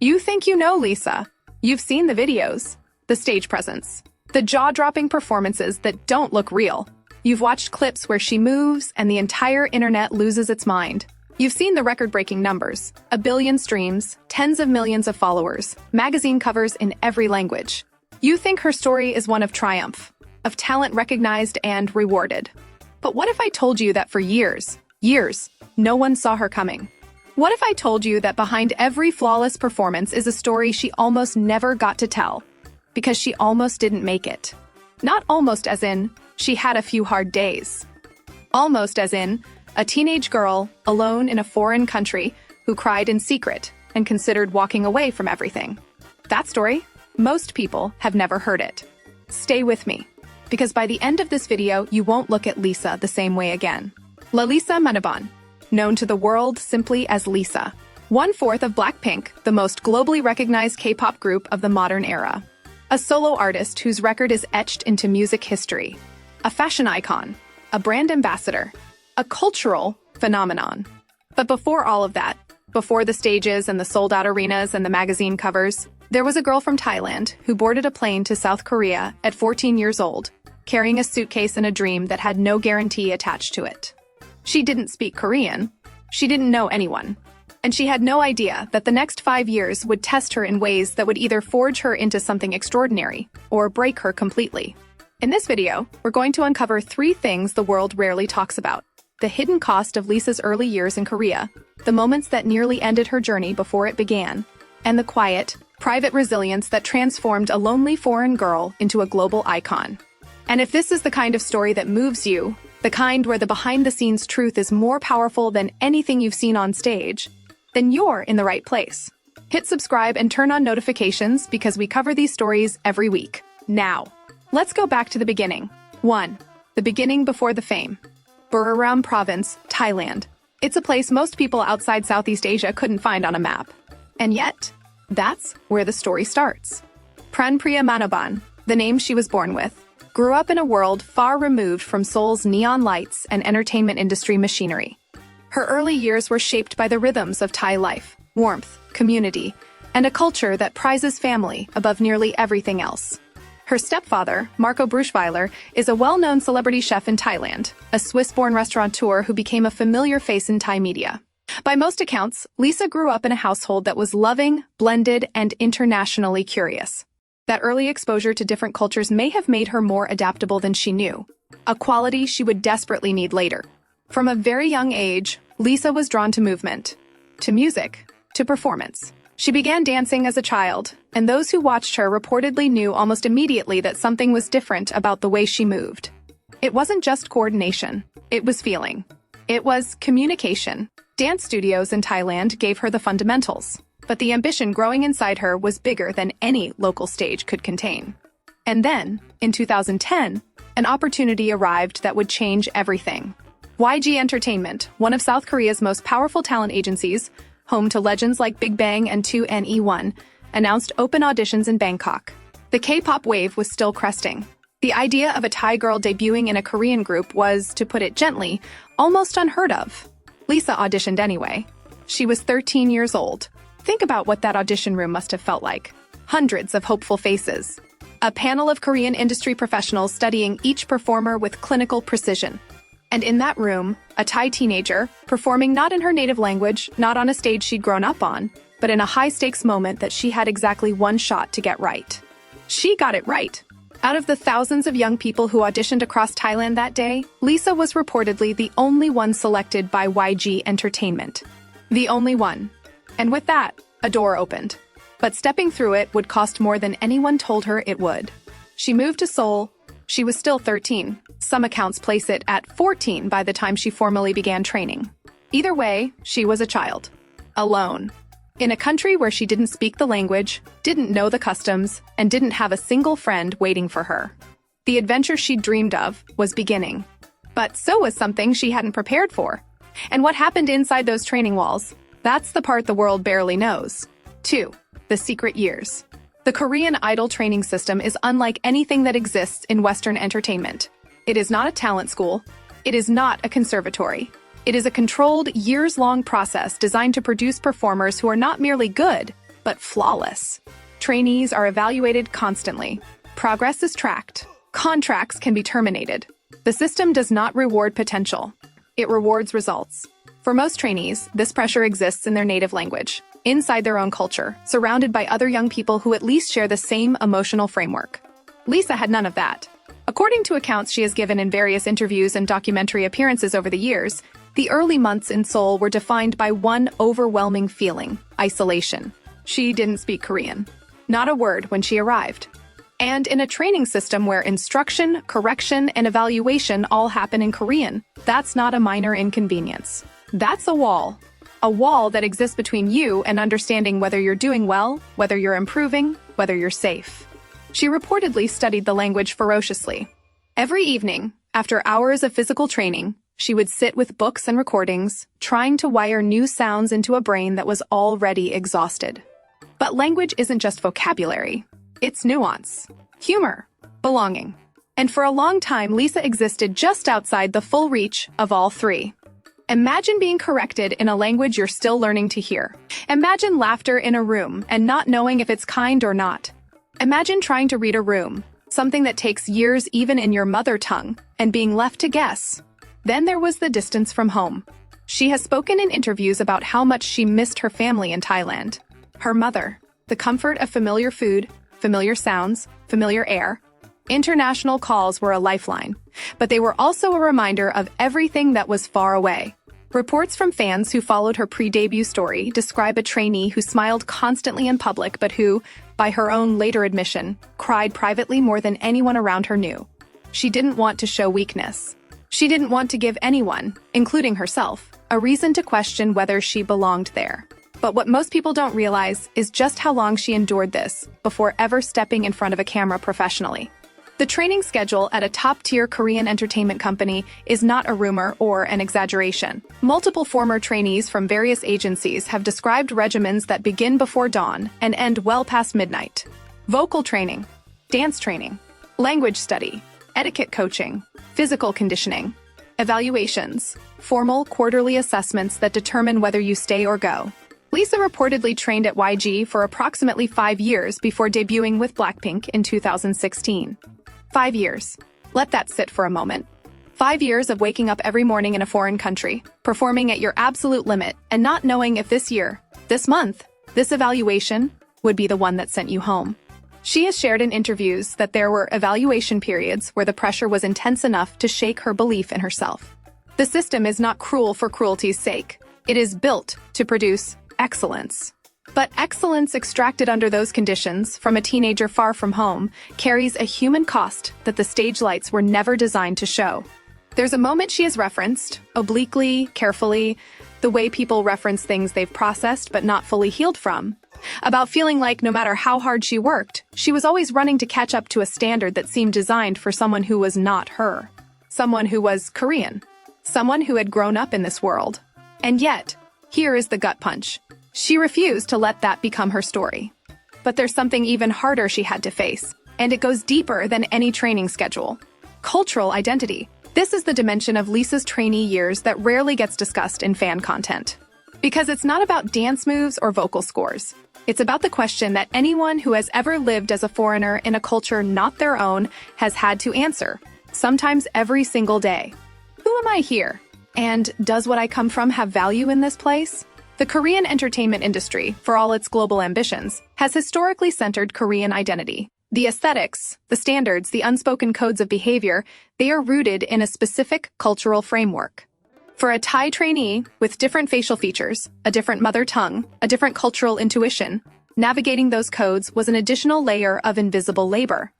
You think you know Lisa. You've seen the videos, the stage presence, the jaw-dropping performances that don't look real. You've watched clips where she moves and the entire internet loses its mind. You've seen the record-breaking numbers, 1 billion streams, tens of millions of followers, magazine covers in every language. You think her story is one of triumph, of talent recognized and rewarded. But what if I told you that for years, no one saw her coming? What if I told you that behind every flawless performance is a story she almost never got to tell, because she almost didn't make it? Not almost as in, she had a few hard days. Almost as in, a teenage girl, alone in a foreign country, who cried in secret and considered walking away from everything. That story, most people have never heard it. Stay with me, because by the end of this video, you won't look at Lisa the same way again. Lalisa Manobal, known to the world simply as Lisa. 1/4 of Blackpink, the most globally recognized K-pop group of the modern era. A solo artist whose record is etched into music history. A fashion icon, a brand ambassador, a cultural phenomenon. But before all of that, before the stages and the sold-out arenas and the magazine covers, there was a girl from Thailand who boarded a plane to South Korea at 14 years old, carrying a suitcase and a dream that had no guarantee attached to it. She didn't speak Korean, she didn't know anyone, and she had no idea that the next 5 years would test her in ways that would either forge her into something extraordinary or break her completely. In this video, we're going to uncover 3 things the world rarely talks about: the hidden cost of Lisa's early years in Korea, the moments that nearly ended her journey before it began, and the quiet, private resilience that transformed a lonely foreign girl into a global icon. And if this is the kind of story that moves you, the kind where the behind-the-scenes truth is more powerful than anything you've seen on stage, then you're in the right place. Hit subscribe and turn on notifications because we cover these stories every week. Now, let's go back to the beginning. 1. The beginning before the fame. Buriram Province, Thailand. It's a place most people outside Southeast Asia couldn't find on a map. And yet, that's where the story starts. Pranpriya Manobal, the name she was born with, grew up in a world far removed from Seoul's neon lights and entertainment industry machinery. Her early years were shaped by the rhythms of Thai life, warmth, community, and a culture that prizes family above nearly everything else. Her stepfather, Marco Bruchweiler, is a well-known celebrity chef in Thailand, a Swiss-born restaurateur who became a familiar face in Thai media. By most accounts, Lisa grew up in a household that was loving, blended, and internationally curious. That early exposure to different cultures may have made her more adaptable than she knew, a quality she would desperately need later. From a very young age, Lisa was drawn to movement, to music, to performance. She began dancing as a child, and those who watched her reportedly knew almost immediately that something was different about the way she moved. It wasn't just coordination, it was feeling. It was communication. Dance studios in Thailand gave her the fundamentals, but the ambition growing inside her was bigger than any local stage could contain. And then, in 2010, an opportunity arrived that would change everything. YG Entertainment, one of South Korea's most powerful talent agencies, home to legends like Big Bang and 2NE1, announced open auditions in Bangkok. The K-pop wave was still cresting. The idea of a Thai girl debuting in a Korean group was, to put it gently, almost unheard of. Lisa auditioned anyway. She was 13 years old. Think about what that audition room must have felt like. Hundreds of hopeful faces. A panel of Korean industry professionals studying each performer with clinical precision. And in that room, a Thai teenager, performing not in her native language, not on a stage she'd grown up on, but in a high-stakes moment that she had exactly one shot to get right. She got it right. Out of the thousands of young people who auditioned across Thailand that day, Lisa was reportedly the only one selected by YG Entertainment. The only one. And with that, a door opened. But stepping through it would cost more than anyone told her it would. She moved to Seoul. She was still 13. Some accounts place it at 14 by the time she formally began training. Either way, she was a child. Alone. In a country where she didn't speak the language, didn't know the customs, and didn't have a single friend waiting for her. The adventure she'd dreamed of was beginning. But so was something she hadn't prepared for. And what happened inside those training walls? That's the part the world barely knows. 2. The secret years. The Korean Idol training system is unlike anything that exists in Western entertainment. It is not a talent school. It is not a conservatory. It is a controlled, years-long process designed to produce performers who are not merely good, but flawless. Trainees are evaluated constantly. Progress is tracked. Contracts can be terminated. The system does not reward potential. It rewards results. For most trainees, this pressure exists in their native language, inside their own culture, surrounded by other young people who at least share the same emotional framework. Lisa had none of that. According to accounts she has given in various interviews and documentary appearances over the years, the early months in Seoul were defined by one overwhelming feeling: isolation. She didn't speak Korean. Not a word when she arrived. And in a training system where instruction, correction, and evaluation all happen in Korean, that's not a minor inconvenience. That's a wall. A wall that exists between you and understanding whether you're doing well, whether you're improving, whether you're safe. She reportedly studied the language ferociously. Every evening, after hours of physical training, she would sit with books and recordings, trying to wire new sounds into a brain that was already exhausted. But language isn't just vocabulary. It's nuance, humor, belonging. And for a long time, Lisa existed just outside the full reach of all three. Imagine being corrected in a language you're still learning to hear. Imagine laughter in a room and not knowing if it's kind or not. Imagine trying to read a room, something that takes years even in your mother tongue, and being left to guess. Then there was the distance from home. She has spoken in interviews about how much she missed her family in Thailand. Her mother, the comfort of familiar food, familiar sounds, familiar air. International calls were a lifeline, but they were also a reminder of everything that was far away. Reports from fans who followed her pre-debut story describe a trainee who smiled constantly in public but who, by her own later admission, cried privately more than anyone around her knew. She didn't want to show weakness. She didn't want to give anyone, including herself, a reason to question whether she belonged there. But what most people don't realize is just how long she endured this before ever stepping in front of a camera professionally. The training schedule at a top-tier Korean entertainment company is not a rumor or an exaggeration. Multiple former trainees from various agencies have described regimens that begin before dawn and end well past midnight. Vocal training, dance training, language study, etiquette coaching, physical conditioning, evaluations, formal quarterly assessments that determine whether you stay or go. Lisa reportedly trained at YG for approximately 5 years before debuting with Blackpink in 2016. 5 years. Let that sit for a moment. 5 years of waking up every morning in a foreign country, performing at your absolute limit, and not knowing if this year, this month, this evaluation would be the one that sent you home. She has shared in interviews that there were evaluation periods where the pressure was intense enough to shake her belief in herself. The system is not cruel for cruelty's sake. It is built to produce excellence. But excellence extracted under those conditions from a teenager far from home carries a human cost that the stage lights were never designed to show. There's a moment she has referenced, obliquely, carefully, the way people reference things they've processed but not fully healed from, about feeling like no matter how hard she worked, she was always running to catch up to a standard that seemed designed for someone who was not her, someone who was Korean, someone who had grown up in this world. And yet, here is the gut punch. She refused to let that become her story. But there's something even harder she had to face, and it goes deeper than any training schedule. Cultural identity. This is the dimension of Lisa's trainee years that rarely gets discussed in fan content. Because it's not about dance moves or vocal scores. It's about the question that anyone who has ever lived as a foreigner in a culture not their own has had to answer, sometimes every single day. Who am I here? And does what I come from have value in this place? The Korean entertainment industry, for all its global ambitions, has historically centered Korean identity. The aesthetics, the standards, the unspoken codes of behavior, they are rooted in a specific cultural framework. For a Thai trainee with different facial features, a different mother tongue, a different cultural intuition, navigating those codes was an additional layer of invisible labor.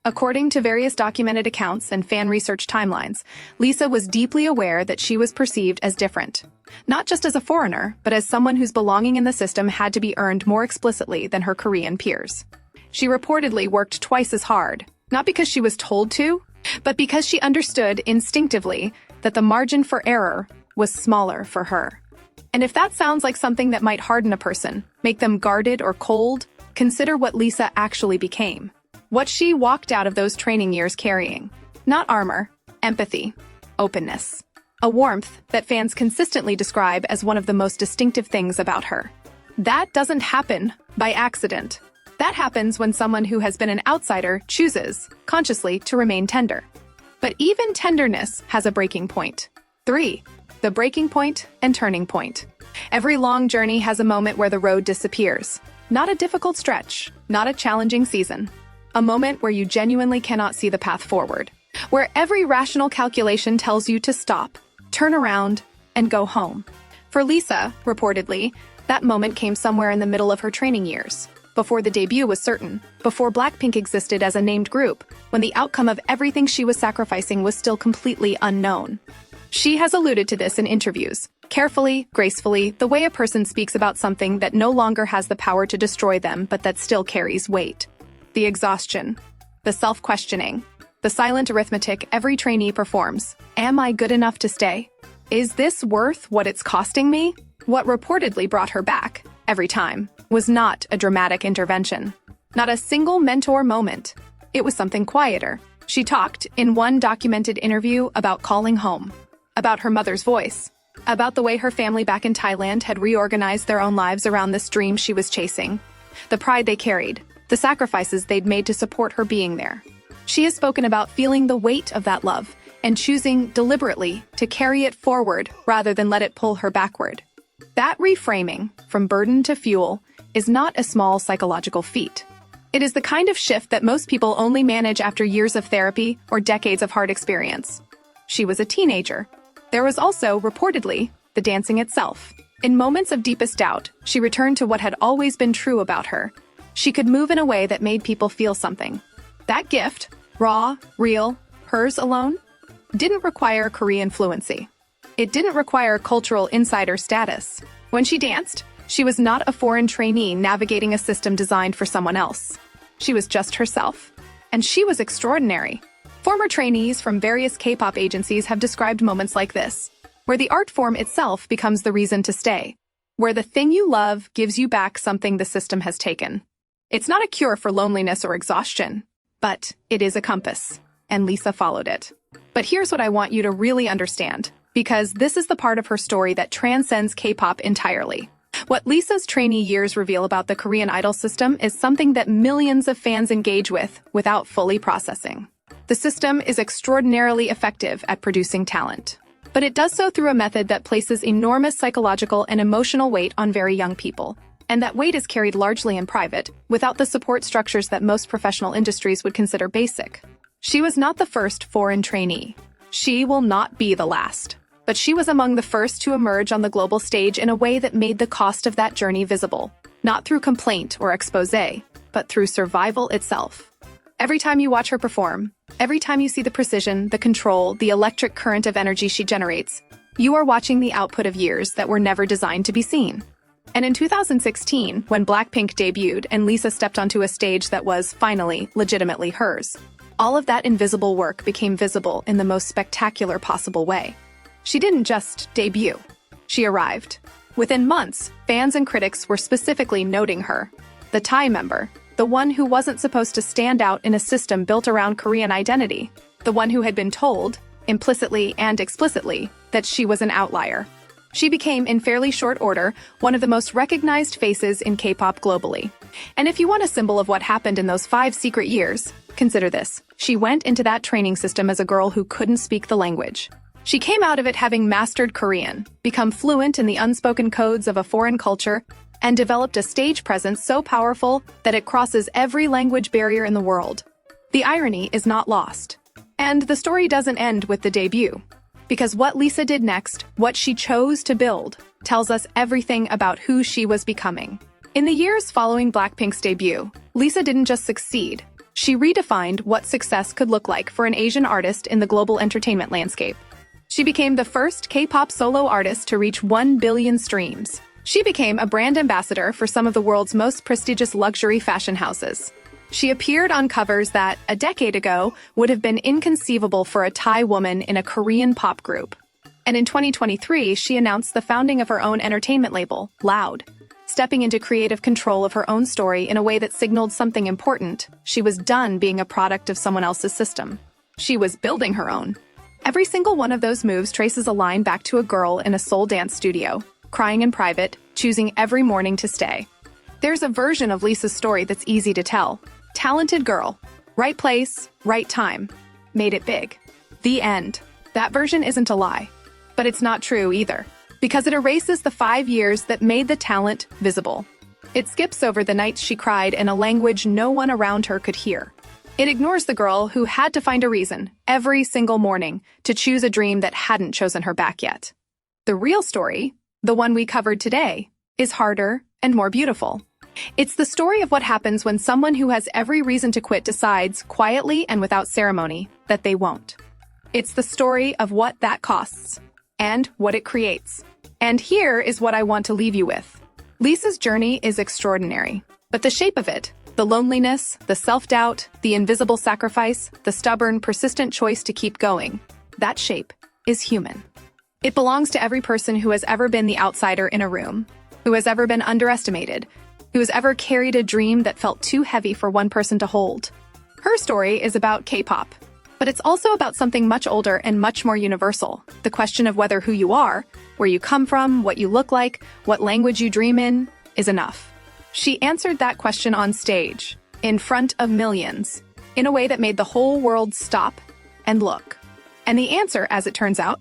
According to various documented accounts and fan research timelines, Lisa was deeply aware that she was perceived as different. Not just as a foreigner, but as someone whose belonging in the system had to be earned more explicitly than her Korean peers. She reportedly worked twice as hard, not because she was told to, but because she understood instinctively that the margin for error was smaller for her. And if that sounds like something that might harden a person, make them guarded or cold, consider what Lisa actually became. What she walked out of those training years carrying. Not armor, empathy, openness. A warmth that fans consistently describe as one of the most distinctive things about her. That doesn't happen by accident. That happens when someone who has been an outsider chooses, consciously, to remain tender. But even tenderness has a breaking point. 3. The breaking point and turning point. Every long journey has a moment where the road disappears. Not a difficult stretch, not a challenging season. A moment where you genuinely cannot see the path forward. Where every rational calculation tells you to stop, turn around, and go home. For Lisa, reportedly, that moment came somewhere in the middle of her training years. Before the debut was certain, before Blackpink existed as a named group, when the outcome of everything she was sacrificing was still completely unknown. She has alluded to this in interviews, carefully, gracefully, the way a person speaks about something that no longer has the power to destroy them but that still carries weight. The exhaustion, the self-questioning, the silent arithmetic every trainee performs. Am I good enough to stay? Is this worth what it's costing me? What reportedly brought her back, every time, was not a dramatic intervention. Not a single mentor moment. It was something quieter. She talked, in one documented interview, about calling home, about her mother's voice, about the way her family back in Thailand had reorganized their own lives around this dream she was chasing, the pride they carried, the sacrifices they'd made to support her being there. She has spoken about feeling the weight of that love and choosing deliberately to carry it forward rather than let it pull her backward. That reframing, from burden to fuel, is not a small psychological feat. It is the kind of shift that most people only manage after years of therapy or decades of hard experience. She was a teenager. There was also, reportedly, the dancing itself. In moments of deepest doubt, she returned to what had always been true about her. She could move in a way that made people feel something. That gift, raw, real, hers alone, didn't require Korean fluency. It didn't require cultural insider status. When she danced, she was not a foreign trainee navigating a system designed for someone else. She was just herself. And she was extraordinary. Former trainees from various K-pop agencies have described moments like this, where the art form itself becomes the reason to stay, where the thing you love gives you back something the system has taken. It's not a cure for loneliness or exhaustion, but it is a compass, and Lisa followed it. But here's what I want you to really understand, because this is the part of her story that transcends K-pop entirely. What Lisa's trainee years reveal about the Korean idol system is something that millions of fans engage with without fully processing. The system is extraordinarily effective at producing talent, but it does so through a method that places enormous psychological and emotional weight on very young people. And that weight is carried largely in private, without the support structures that most professional industries would consider basic. She was not the first foreign trainee. She will not be the last. But she was among the first to emerge on the global stage in a way that made the cost of that journey visible, not through complaint or exposé, but through survival itself. Every time you watch her perform, every time you see the precision, the control, the electric current of energy she generates, you are watching the output of years that were never designed to be seen. And in 2016, when Blackpink debuted and Lisa stepped onto a stage that was, finally, legitimately hers, all of that invisible work became visible in the most spectacular possible way. She didn't just debut. She arrived. Within months, fans and critics were specifically noting her. The Thai member, the one who wasn't supposed to stand out in a system built around Korean identity, the one who had been told, implicitly and explicitly, that she was an outlier. She became, in fairly short order, one of the most recognized faces in K-pop globally. And if you want a symbol of what happened in those 5 secret years, consider this. She went into that training system as a girl who couldn't speak the language. She came out of it having mastered Korean, become fluent in the unspoken codes of a foreign culture, and developed a stage presence so powerful that it crosses every language barrier in the world. The irony is not lost. And the story doesn't end with the debut. Because what Lisa did next, what she chose to build, tells us everything about who she was becoming. In the years following Blackpink's debut, Lisa didn't just succeed. She redefined what success could look like for an Asian artist in the global entertainment landscape. She became the first K-pop solo artist to reach 1 billion streams. She became a brand ambassador for some of the world's most prestigious luxury fashion houses. She appeared on covers that, a decade ago, would have been inconceivable for a Thai woman in a Korean pop group. And in 2023, she announced the founding of her own entertainment label, Loud. Stepping into creative control of her own story in a way that signaled something important. She was done being a product of someone else's system. She was building her own. Every single one of those moves traces a line back to a girl in a soul dance studio, crying in private, choosing every morning to stay. There's a version of Lisa's story that's easy to tell. Talented girl, right place, right time, made it big. The end. That version isn't a lie. But it's not true either, because it erases the 5 years that made the talent visible. It skips over the nights she cried in a language no one around her could hear. It ignores the girl who had to find a reason, every single morning, to choose a dream that hadn't chosen her back yet. The real story, the one we covered today, is harder and more beautiful. It's the story of what happens when someone who has every reason to quit decides, quietly and without ceremony, that they won't. It's the story of what that costs, and what it creates. And here is what I want to leave you with. Lisa's journey is extraordinary, but the shape of it, the loneliness, the self-doubt, the invisible sacrifice, the stubborn, persistent choice to keep going, that shape is human. It belongs to every person who has ever been the outsider in a room, who has ever been underestimated, who has ever carried a dream that felt too heavy for one person to hold. Her story is about K-pop, but it's also about something much older and much more universal, the question of whether who you are, where you come from, what you look like, what language you dream in, is enough. She answered that question on stage, in front of millions, in a way that made the whole world stop and look. And the answer, as it turns out,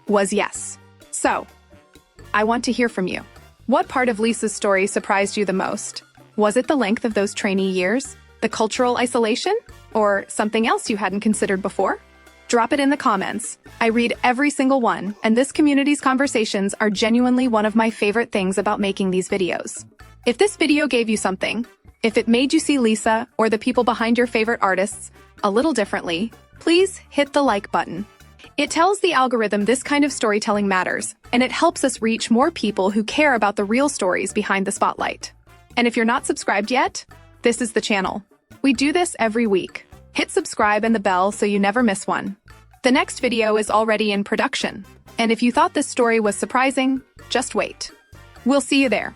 was yes. So, I want to hear from you. What part of Lisa's story surprised you the most? Was it the length of those trainee years? The cultural isolation? Or something else you hadn't considered before? Drop it in the comments. I read every single one, and this community's conversations are genuinely one of my favorite things about making these videos. If this video gave you something, if it made you see Lisa or the people behind your favorite artists a little differently, please hit the like button. It tells the algorithm this kind of storytelling matters, and it helps us reach more people who care about the real stories behind the spotlight. And if you're not subscribed yet, this is the channel. We do this every week. Hit subscribe and the bell so you never miss one. The next video is already in production, and if you thought this story was surprising, just wait. We'll see you there.